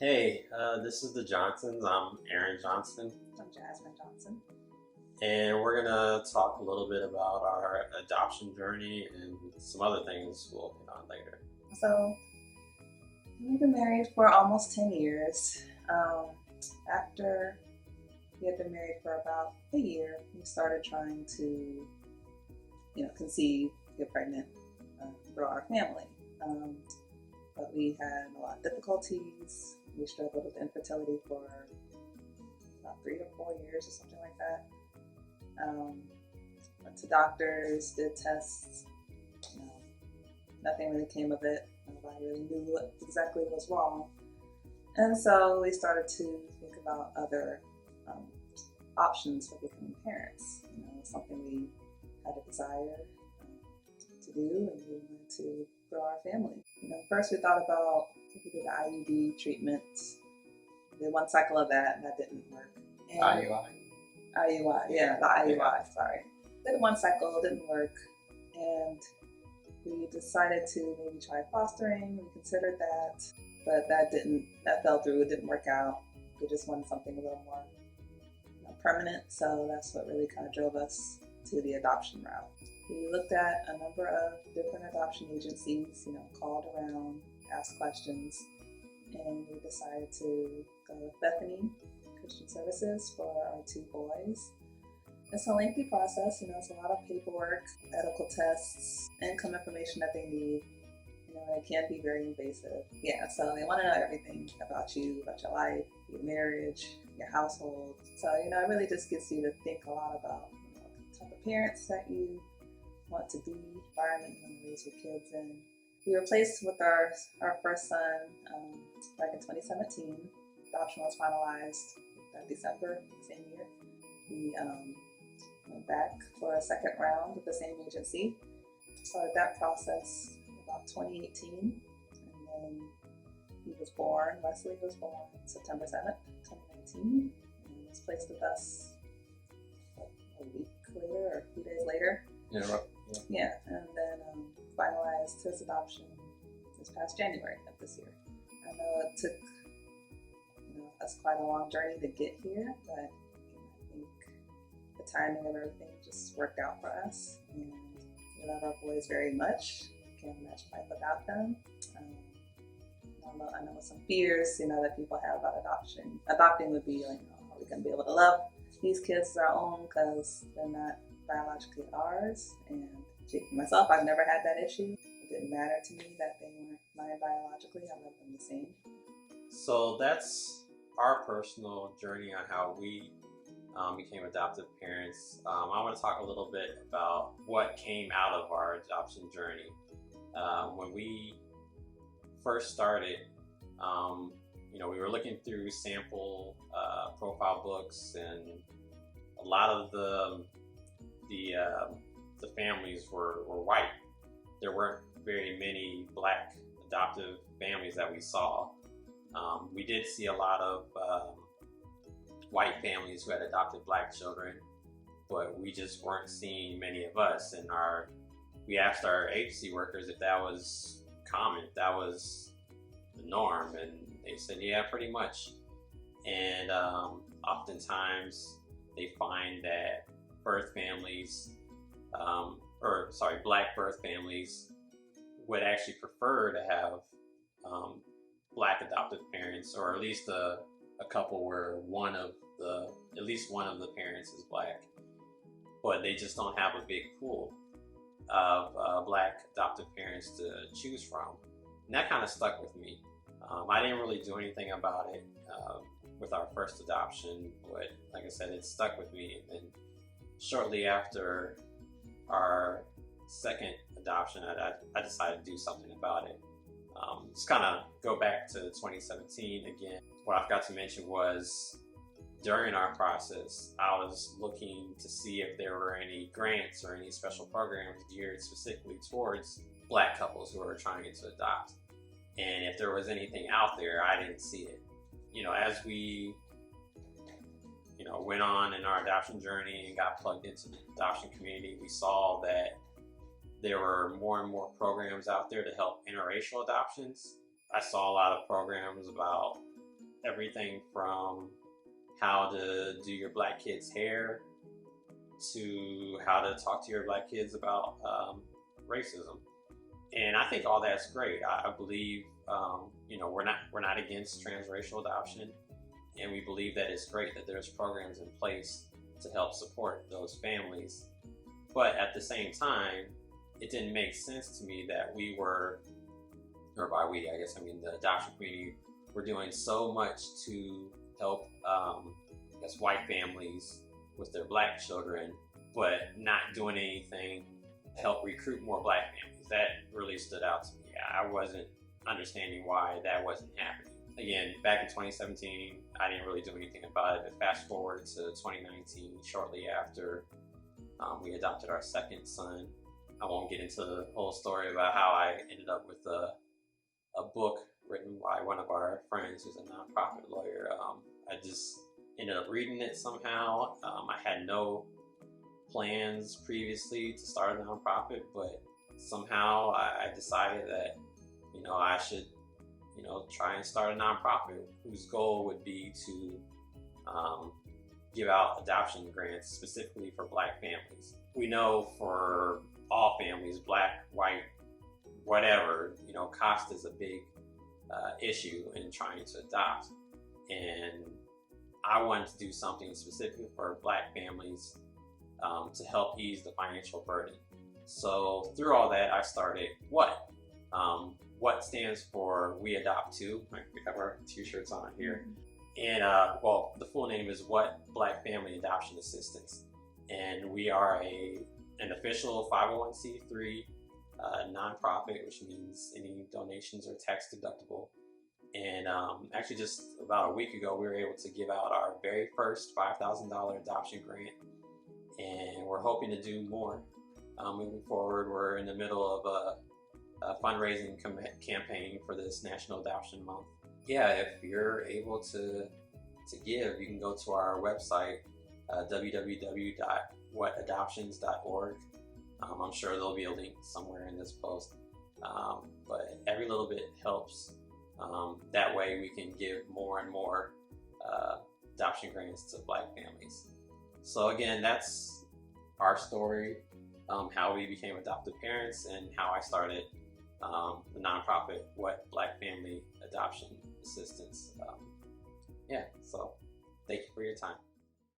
Hey, this is the Johnsons. I'm Aaron Johnson, I'm Jasmine Johnson. and we're gonna talk a little bit about our adoption journey and some other things we'll hit on later. So, we've been married for almost 10 years. After we had been married for about a year, we started trying to, conceive, get pregnant, grow our family. But we had a lot of difficulties. We struggled with infertility for about 3 to 4 years or something like that. Went to doctors, did tests. Nothing really came of it. Nobody really knew what exactly was wrong. And so we started to think about other options for becoming parents. Something we had a desire to do, and we wanted to grow our family. First we thought about if we did the IUD treatments. We did one cycle of that, and that didn't work. And IUI, yeah, the IUI, sorry. Did one cycle, didn't work. And we decided to maybe try fostering. We considered that, but that fell through. It didn't work out. We just wanted something a little more permanent. So that's what really kind of drove us to the adoption route. We looked at a number of different adoption agencies, called around, asked questions, and we decided to go with Bethany Christian Services for our 2 boys. It's a lengthy process, it's a lot of paperwork, medical tests, income information that they need. It can be very invasive. Yeah, so they want to know everything about you, about your life, your marriage, your household. So, it really just gets you to think a lot about the type of parents that you want to be, environment you want to raise your kids in. We were placed with our first son back in 2017. Adoption was finalized that December, same year. We went back for a second round with the same agency. Started that process about 2018, and then he was born. Wesley was born September 7th, 2019, and was placed with us a week later or a few days later. Yeah, right. Yeah, and then finalized his adoption this past January of this year. I know it took us quite a long journey to get here, but I think the timing of everything just worked out for us, and we love our boys very much. Can't imagine life without them. I know some fears, that people have about adoption. Adopting would be like, are we going to be able to love these kids as our own because they're not biologically ours? And speaking for myself, I've never had that issue. It didn't matter to me that they weren't mine biologically. I love them the same. So that's our personal journey on how we became adoptive parents. I want to talk a little bit about what came out of our adoption journey. When we first started, we were looking through sample profile books, and a lot of the families were white. There weren't very many Black adoptive families that we saw. We did see a lot of white families who had adopted Black children, but we just weren't seeing many of us. And we asked our agency workers if that was common, if that was the norm, and they said, yeah, pretty much. And oftentimes they find that Black birth families would actually prefer to have Black adoptive parents, or at least a couple where at least one of the parents is Black, but they just don't have a big pool of Black adoptive parents to choose from. And that kind of stuck with me. I didn't really do anything about it with our first adoption, but like I said, it stuck with me. And then shortly after our second adoption, I decided to do something about it. Just kind of go back to 2017 again. What I forgot to mention was during our process, I was looking to see if there were any grants or any special programs geared specifically towards Black couples who are trying to adopt. And if there was anything out there, I didn't see it. As we, went on in our adoption journey and got plugged into the adoption community, we saw that there were more and more programs out there to help interracial adoptions. I saw a lot of programs about everything from how to do your black kids' hair to how to talk to your black kids about racism. And I think all that's great. I believe, we're not against transracial adoption, and we believe that it's great that there's programs in place to help support those families. But at the same time, it didn't make sense to me that we were, or by we, I guess I mean the adoption community, were doing so much to help, white families with their black children, but not doing anything to help recruit more black families. That really stood out to me. I wasn't understanding why that wasn't happening. Again, back in 2017, I didn't really do anything about it. But fast forward to 2019, shortly after we adopted our second son. I won't get into the whole story about how I ended up with a book written by one of our friends who's a nonprofit lawyer. I just ended up reading it somehow. I had no plans previously to start a nonprofit, but somehow I decided that, I should, try and start a nonprofit whose goal would be to give out adoption grants specifically for black families. We know for all families, black, white, whatever, cost is a big issue in trying to adopt. And I wanted to do something specific for black families to help ease the financial burden. So through all that, I started WHAT. WHAT stands for We Adopt Too. We have our t-shirts on here. And the full name is WHAT Black Family Adoption Assistance. And we are an official 501c3 nonprofit, which means any donations are tax deductible. And actually just about a week ago, we were able to give out our very first $5,000 adoption grant. And we're hoping to do more. Moving forward, we're in the middle of a fundraising campaign for this National Adoption Month. Yeah, if you're able to give, you can go to our website, www.whatadoptions.org. I'm sure there'll be a link somewhere in this post, but every little bit helps. That way we can give more and more adoption grants to black families. So again, that's our story, how we became adoptive parents and how I started the nonprofit, WHAT Black Family Adoption Assistance. So thank you for your time.